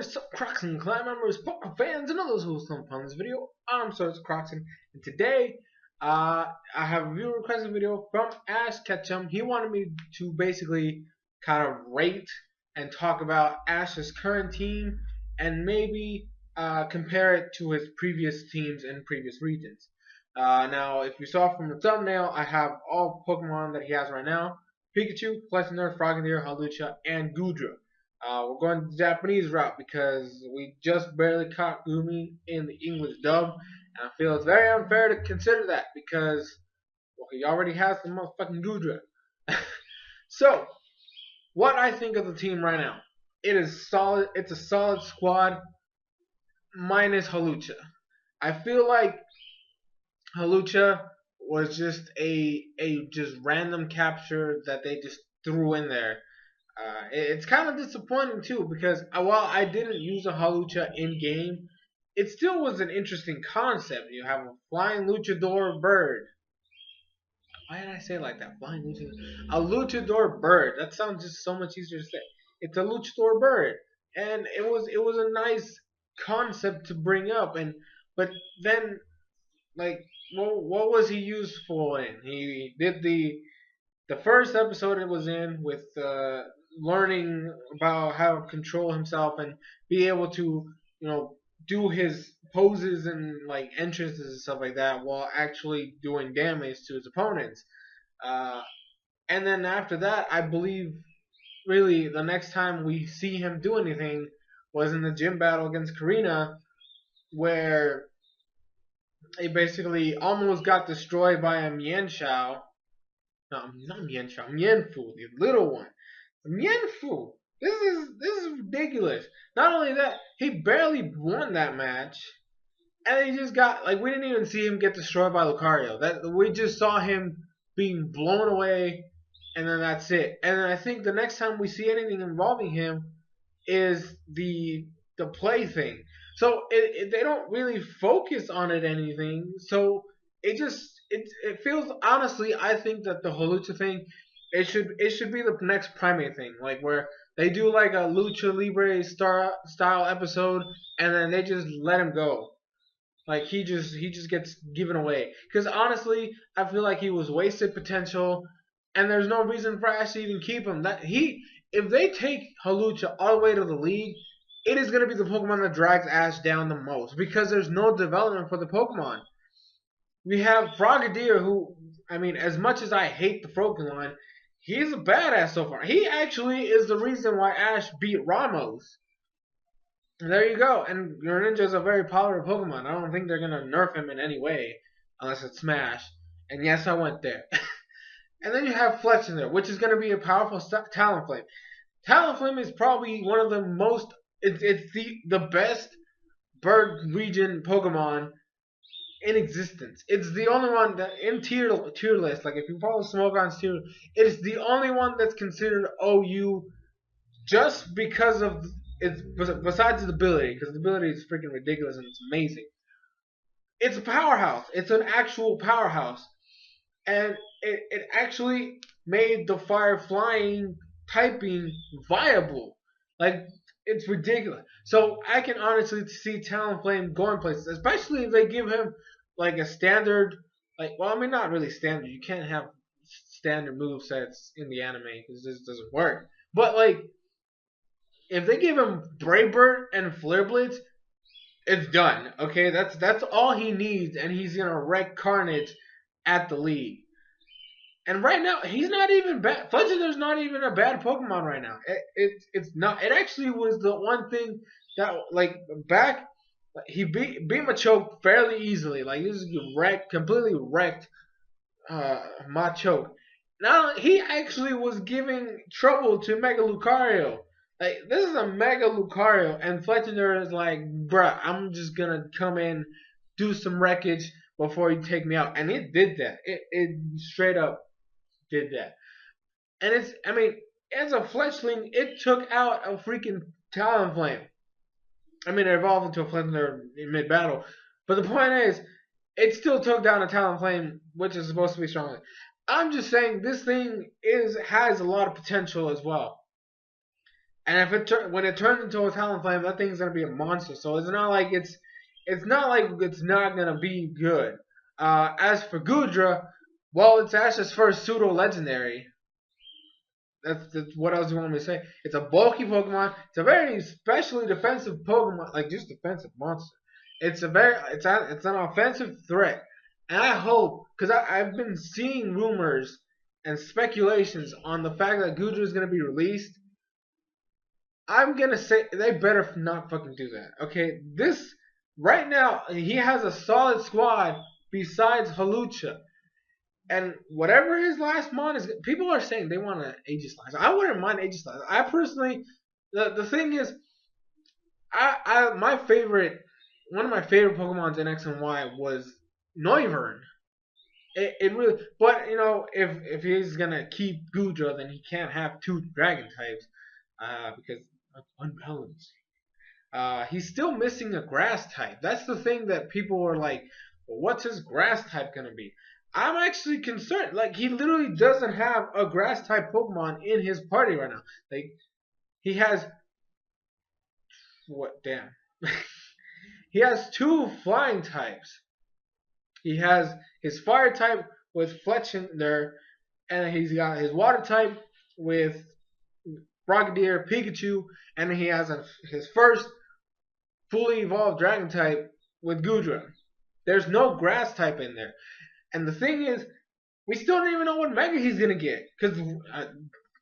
What is up, Crockxen clan members, Pokemon fans, and others who will stump upon this video? I'm SoresanCrockxen, and today I have a viewer requested video from Ash Ketchum. He wanted me to basically kind of rate and talk about Ash's current team and maybe compare it to his previous teams in previous regions. Now, if you saw from the thumbnail, I have all Pokemon that he has right now: Pikachu, Fletchner, Frogadier, Hawlucha, and Goodra. We're going the Japanese route because we just barely caught Gumi in the English dub, and I feel it's very unfair to consider that because, well, he already has the motherfucking Goodra. So, what I think of the team right now, it is solid. It's a solid squad minus Hawlucha. I feel like Hawlucha was just a just random capture that they just threw in there. It's kind of disappointing too because while I didn't use a Hawlucha in game, it still was an interesting concept. You have a flying luchador bird. Why did I say it like that? Flying luchador, a luchador bird. That sounds just so much easier to say. It's a luchador bird, and it was a nice concept to bring up. But then, like, what was he useful in? He did the first episode it was in with learning about how to control himself and be able to, do his poses and like entrances and stuff like that while actually doing damage to his opponents. And then after that, I believe really the next time we see him do anything was in the gym battle against Karina, where he basically almost got destroyed by a Mienshao. No, not Mienshao, Mienfu, the little one. Mienfu. This is ridiculous. Not only that, he barely won that match, and he just got, like, we didn't even see him get destroyed by Lucario. We just saw him being blown away, and then that's it. And then I think the next time we see anything involving him is the play thing. So they don't really focus on it anything. So it feels, honestly, I think that the Hawlucha thing, it should be the next Primate thing, like where they do like a Lucha Libre style episode and then they just let him go. Like he just gets given away. Because honestly, I feel like he was wasted potential, and there's no reason for Ash to even keep him. If they take Hawlucha all the way to the league, it is going to be the Pokemon that drags Ash down the most because there's no development for the Pokemon. We have Frogadier, who, I mean, as much as I hate the Froakie line, he's a badass so far. He actually is the reason why Ash beat Ramos. And there you go. And Greninja is a very popular Pokemon. I don't think they're going to nerf him in any way unless it's Smash. And yes, I went there. And then you have Fletchner, which is going to be a powerful Talonflame. Talonflame is probably one of the most, it's the best bird region Pokemon in existence. It's the only one that in tier list, like if you follow Smogon's tier, it is the only one that's considered OU just because of its, besides its ability, because the ability is freaking ridiculous and it's amazing. It's a powerhouse. It's an actual powerhouse. And it actually made the fire flying typing viable. Like, it's ridiculous. So I can honestly see Talonflame going places, especially if they give him like a standard, like, well, I mean, not really standard. You can't have standard movesets in the anime because this doesn't work. But like, if they give him Brave Bird and Flare Blitz, it's done. Okay, that's all he needs, and he's gonna wreck Carnage at the league. And right now, he's not even bad. Fletchner's not even a bad Pokemon right now. It's not. It actually was the one thing that, like, back, he beat Machoke fairly easily. Like, he was completely wrecked Machoke. Now, he actually was giving trouble to Mega Lucario. Like, this is a Mega Lucario, and Fletchner is like, bruh, I'm just gonna come in, do some wreckage before you take me out. And it did that. It straight up did that. And it's, I mean, as a Fletchling, it took out a freaking Talonflame. I mean, it evolved into a Fletchner in mid-battle. But the point is, it still took down a Talonflame, which is supposed to be stronger. I'm just saying this thing has a lot of potential as well. And if when it turns into a Talonflame, that thing's gonna be a monster. So it's not like it's not gonna be good. As for Goodra, well, it's Ash's first pseudo legendary. That's what else you want me to say. It's a bulky Pokemon. It's a very specially defensive Pokemon, like just defensive monster. It's an offensive threat, and I hope because I've been seeing rumors and speculations on the fact that Goodra is gonna be released. I'm gonna say they better not fucking do that. Okay, this right now he has a solid squad besides Halucha. And whatever his last mon is, people are saying they want an Aegislash. I wouldn't mind Aegislash. I personally, the thing is, one of my favorite Pokemons in X and Y was Noivern. It really, but you know, if he's gonna keep Goodra, then he can't have two Dragon types, because of unbalanced. He's still missing a Grass type. That's the thing that people are like, well, what's his Grass type gonna be? I'm actually concerned. Like, he literally doesn't have a Grass type Pokemon in his party right now. Like, he has what? Damn. He has two Flying types. He has his Fire type with Fletch in there, and he's got his Water type with Frogadier, Pikachu, and he has his first fully evolved Dragon type with Goodra. There's no Grass type in there. And the thing is, we still don't even know what Mega he's going to get. Because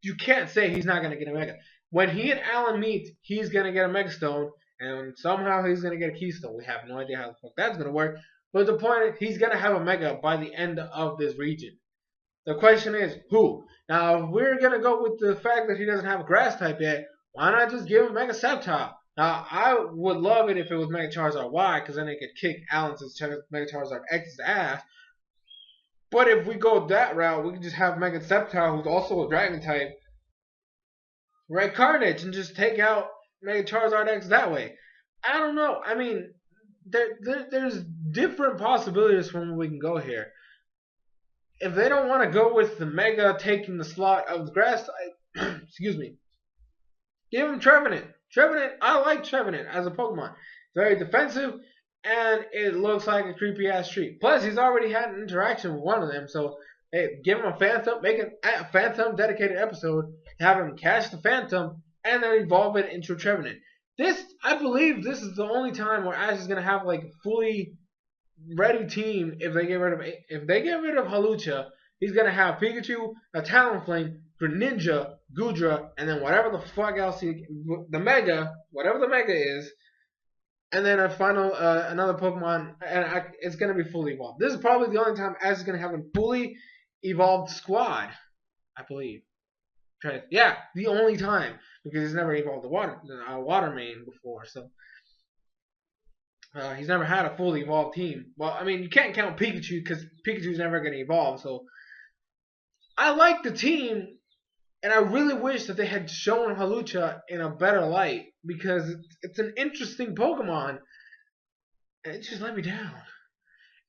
you can't say he's not going to get a Mega. When he and Alan meet, he's going to get a Mega Stone. And somehow he's going to get a Keystone. We have no idea how the fuck that's going to work. But the point is, he's going to have a Mega by the end of this region. The question is, who? Now, if we're going to go with the fact that he doesn't have a Grass type yet, why not just give him Mega Sceptile? Now, I would love it if it was Mega Charizard Y, because then it could kick Alan's Mega Charizard X's ass. But if we go that route, we can just have Mega Sceptile, who's also a Dragon type, Red Carnage, and just take out Mega Charizard X that way. I don't know. I mean, there's different possibilities from where we can go here. If they don't want to go with the Mega taking the slot of the Grass type, excuse me, give him Trevenant. Trevenant, I like Trevenant as a Pokemon. Very defensive. And it looks like a creepy ass tree. Plus, he's already had an interaction with one of them. So, hey, give him a Phantom, make a Phantom dedicated episode, have him catch the Phantom, and then evolve it into a Trevenant. I believe this is the only time where Ash is gonna have like a fully ready team. If they get rid of Halucha, he's gonna have Pikachu, a Talonflame, Greninja, Goodra, and then whatever the fuck else whatever the Mega is. And then another Pokemon, and it's going to be fully evolved. This is probably the only time Ash is going to have a fully evolved squad, I believe. Yeah, the only time, because he's never evolved a water main before, so he's never had a fully evolved team. Well, I mean, you can't count Pikachu, because Pikachu's never going to evolve, so I like the team, and I really wish that they had shown Halucha in a better light, because it's an interesting Pokemon, and it just let me down.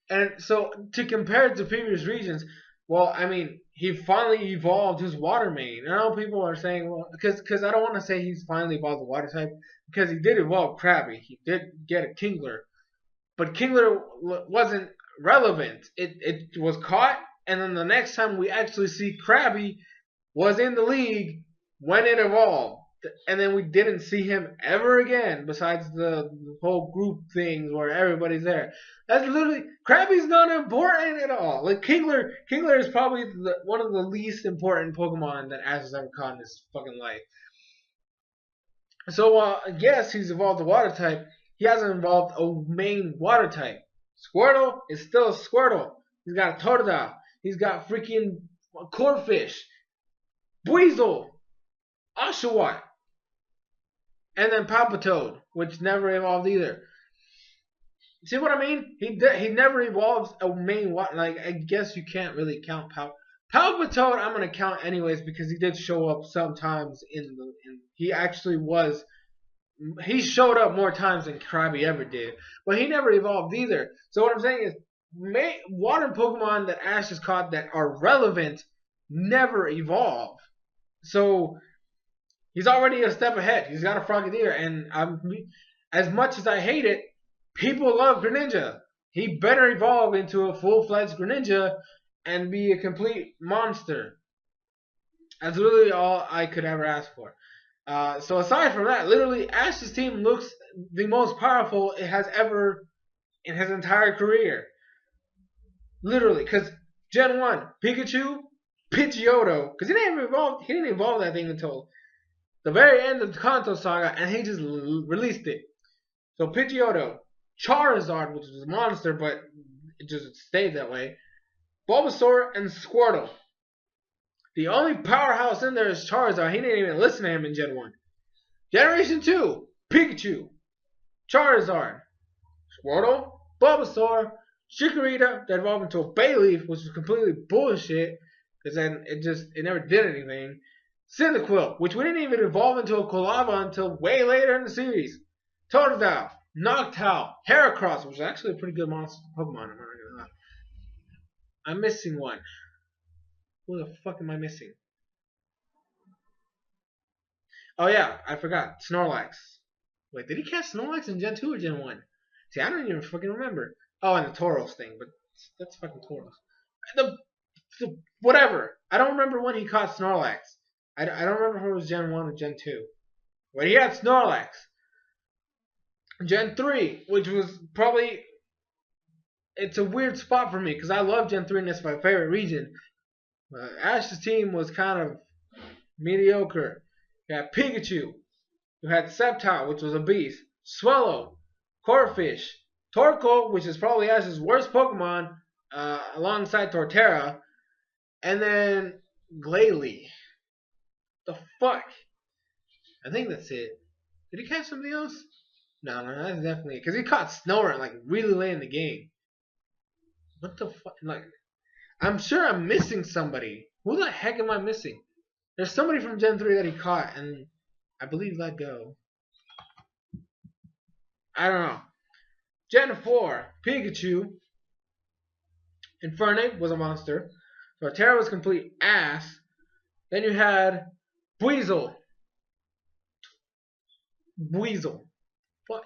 And so, to compare it to previous regions, well, I mean, he finally evolved his Water main. I know people are saying, well, because I don't want to say he's finally evolved the Water type, because he did evolve Krabby. He did get a Kingler, but Kingler wasn't relevant. It was caught, and then the next time we actually see Krabby was in the league when it evolved. And then we didn't see him ever again, besides the whole group things where everybody's there. That's literally, Krabby's not important at all. Like, Kingler is probably one of the least important Pokemon that Ash has ever caught in his fucking life. So, yes, he's evolved the Water type. He hasn't evolved a main Water type. Squirtle is still a Squirtle. He's got a Totodile. He's got freaking Corphish, Buizel, Oshawott, and then Palpitoad, which never evolved either. See what I mean? He never evolves a main water. Like, I guess you can't really count Palpitoad. I'm gonna count anyways because he did show up sometimes he actually was. He showed up more times than Krabby ever did, but he never evolved either. So what I'm saying is, water Pokemon that Ash has caught that are relevant never evolve. So He's already a step ahead. He's got a Frogadier, and as much as I hate it, people love Greninja. He better evolve into a full-fledged Greninja and be a complete monster. That's literally all I could ever ask for. So aside from that, literally Ash's team looks the most powerful it has ever in his entire career. Literally, because Gen 1, Pikachu, Pidgeotto, because he didn't evolve that thing until the very end of the Kanto Saga, and he just released it. So Pidgeotto, Charizard, which was a monster, but it just stayed that way, Bulbasaur, and Squirtle. The only powerhouse in there is Charizard. He didn't even listen to him in Gen 1. Generation 2, Pikachu, Charizard, Squirtle, Bulbasaur, Chikorita that evolved into a Bayleaf, which was completely bullshit, because then it never did anything. Cyndaquil, which we didn't even evolve into a Quilava until way later in the series. Totodile, Noctowl, Heracross, which is actually a pretty good monster Pokemon, I'm not gonna lie. I'm missing one. Who the fuck am I missing? Oh yeah, I forgot. Snorlax. Wait, did he catch Snorlax in Gen 2 or Gen 1? See, I don't even fucking remember. Oh, and the Tauros thing, but that's fucking Tauros. Whatever. I don't remember when he caught Snorlax. I don't remember if it was Gen 1 or Gen 2. But he had Snorlax. Gen 3, which was probably... It's a weird spot for me, because I love Gen 3 and it's my favorite region. Ash's team was kind of mediocre. You had Pikachu. You had Sceptile, which was a beast. Swallow. Corphish. Torkoal, which is probably Ash's worst Pokemon, alongside Torterra. And then Glalie. The fuck? I think that's it. Did he catch something else? No, that's definitely it. Because he caught Snorunt like really late in the game. What the fuck? Like, I'm sure I'm missing somebody. Who the heck am I missing? There's somebody from Gen 3 that he caught and I believe let go. I don't know. Gen 4, Pikachu. Infernape was a monster. Torterra was complete ass. Then you had Buizel. Fuck.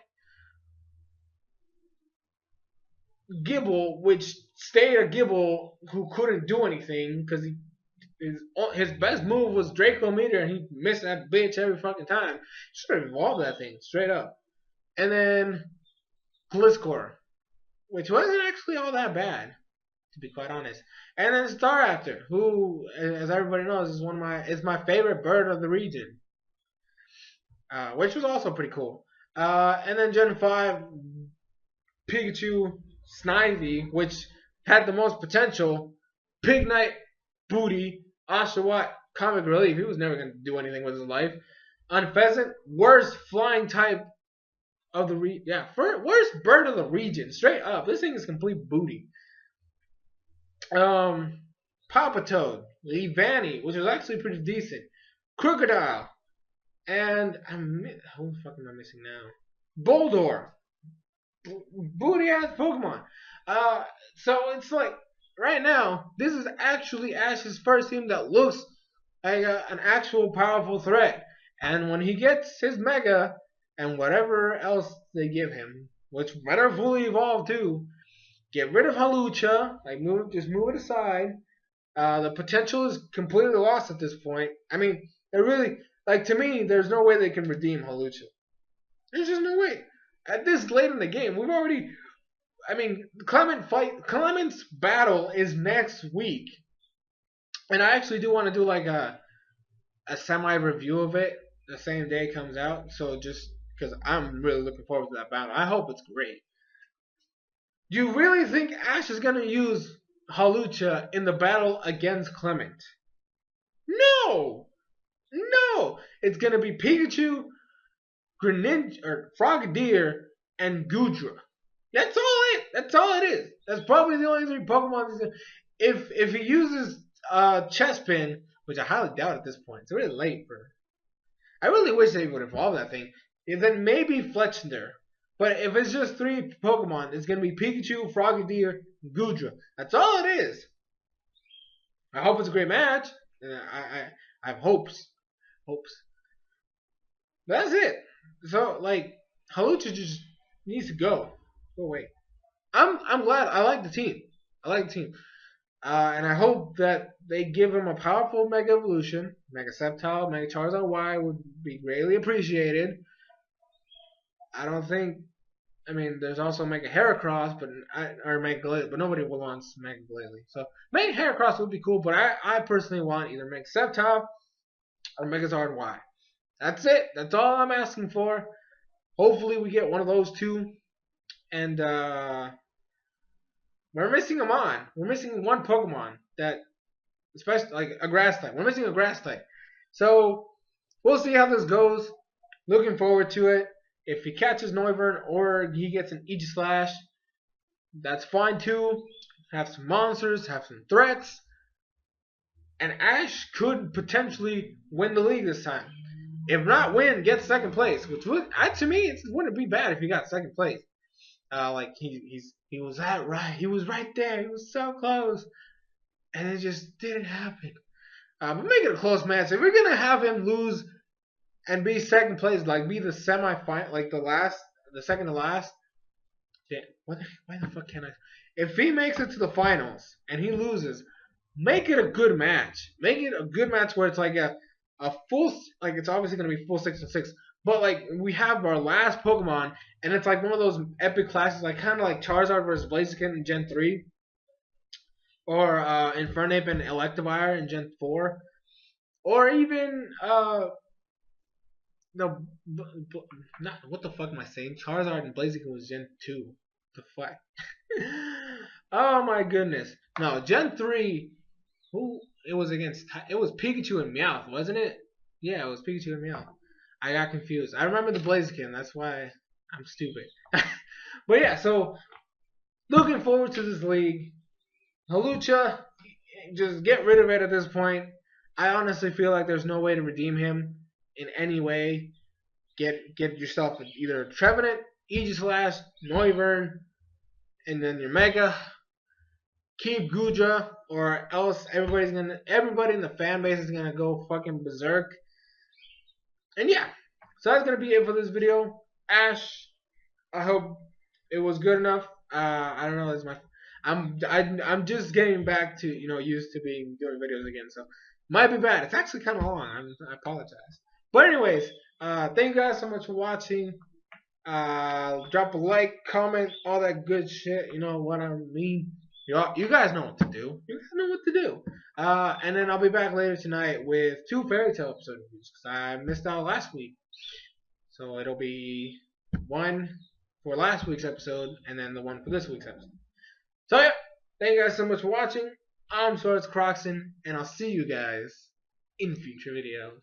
Gibble, which stayed a Gibble who couldn't do anything because his best move was Draco Meteor and he missed that bitch every fucking time. Should have evolved that thing straight up. And then Gliscor, which wasn't actually all that bad, to be quite honest. And then Staraptor, who, as everybody knows, is my favorite bird of the region, which was also pretty cool. And then Gen 5, Pikachu, Snivy, which had the most potential. Pignite, Booty, Oshawott, Comic Relief. He was never going to do anything with his life. Unpheasant, worst flying type of the worst bird of the region. Straight up, this thing is complete booty. Papatoad, Leavanny, which was actually pretty decent. Crocodile, and who the fuck am I missing now? Boldor, booty ass Pokemon. So it's like right now, this is actually Ash's first team that looks like an actual powerful threat. And when he gets his Mega and whatever else they give him, which better fully evolve too, get rid of Hawlucha, like just move it aside. The potential is completely lost at this point. I mean, it really, like, to me, there's no way they can redeem Hawlucha. There's just no way. At this late in the game, we've already, I mean, Clement's battle is next week. And I actually do want to do like a semi-review of it the same day it comes out. So just because I'm really looking forward to that battle. I hope it's great. Do you really think Ash is going to use Hawlucha in the battle against Clement? No! No! It's going to be Pikachu, Greninja, or Frogadier, and Goodra. That's all it is. That's probably the only three Pokemon he's going to... If he uses Chespin, which I highly doubt at this point. It's really late for... I really wish they would evolve that thing. And then maybe Fletchner. But if it's just three Pokemon, it's going to be Pikachu, Frogadier, Goodra. That's all it is. I hope it's a great match. I have hopes. That's it. So like Halucha just needs to go. Go away. I'm glad. I like the team. I like the team. And I hope that they give him a powerful Mega Evolution. Mega Sceptile, Mega Charizard Y would be greatly appreciated. I don't think. I mean, there's also Mega Heracross, or Mega Glalie, but nobody wants Mega Glalie. So Mega Heracross would be cool, but I personally want either Mega Sceptile or Megazord Y. That's it. That's all I'm asking for. Hopefully we get one of those two. And we're missing a Mon. We're missing one Pokemon that, especially like a Grass type. We're missing a Grass type. So we'll see how this goes. Looking forward to it. If he catches Noivern or he gets an Aegislash, that's fine too. Have some monsters, have some threats. And Ash could potentially win the league this time. If not win, get second place. Which would, to me, it wouldn't be bad if he got second place. Like he was right. He was right there. He was so close, and it just didn't happen. But make it a close match. If we're gonna have him lose and be second place, like be the semi-final, like the second to last. Why the fuck can't I? If he makes it to the finals and he loses, make it a good match. Make it a good match where it's like a full, like it's obviously gonna be full 6-6. But like we have our last Pokemon, and it's like one of those epic classes, like kind of like Charizard versus Blaziken in Gen 3, or Infernape and Electivire in Gen 4, or even no, not what the fuck am I saying? Charizard and Blaziken was Gen 2. The fuck? Oh my goodness! No, Gen 3. Who it was against? It was Pikachu and Meowth, wasn't it? Yeah, it was Pikachu and Meowth. I got confused. I remember the Blaziken. That's why I'm stupid. But yeah, so looking forward to this league. Halucha, just get rid of it at this point. I honestly feel like there's no way to redeem him in any way. Get yourself either Trevenant, Aegislash, Noivern, and then your Mega. Keep Gudra, or else everybody in the fan base is gonna go fucking berserk. And yeah, so that's gonna be it for this video. Ash, I hope it was good enough. I don't know. I'm just getting back to used to being doing videos again, so might be bad. It's actually kind of long. I apologize. But anyways, thank you guys so much for watching. Drop a like, comment, all that good shit. You know what I mean. You guys know what to do. You guys know what to do. And then I'll be back later tonight with 2 Fairy Tail episode reviews because I missed out last week. So it'll be one for last week's episode and then the one for this week's episode. So yeah, thank you guys so much for watching. I'm SoresanCrockxen, and I'll see you guys in future videos.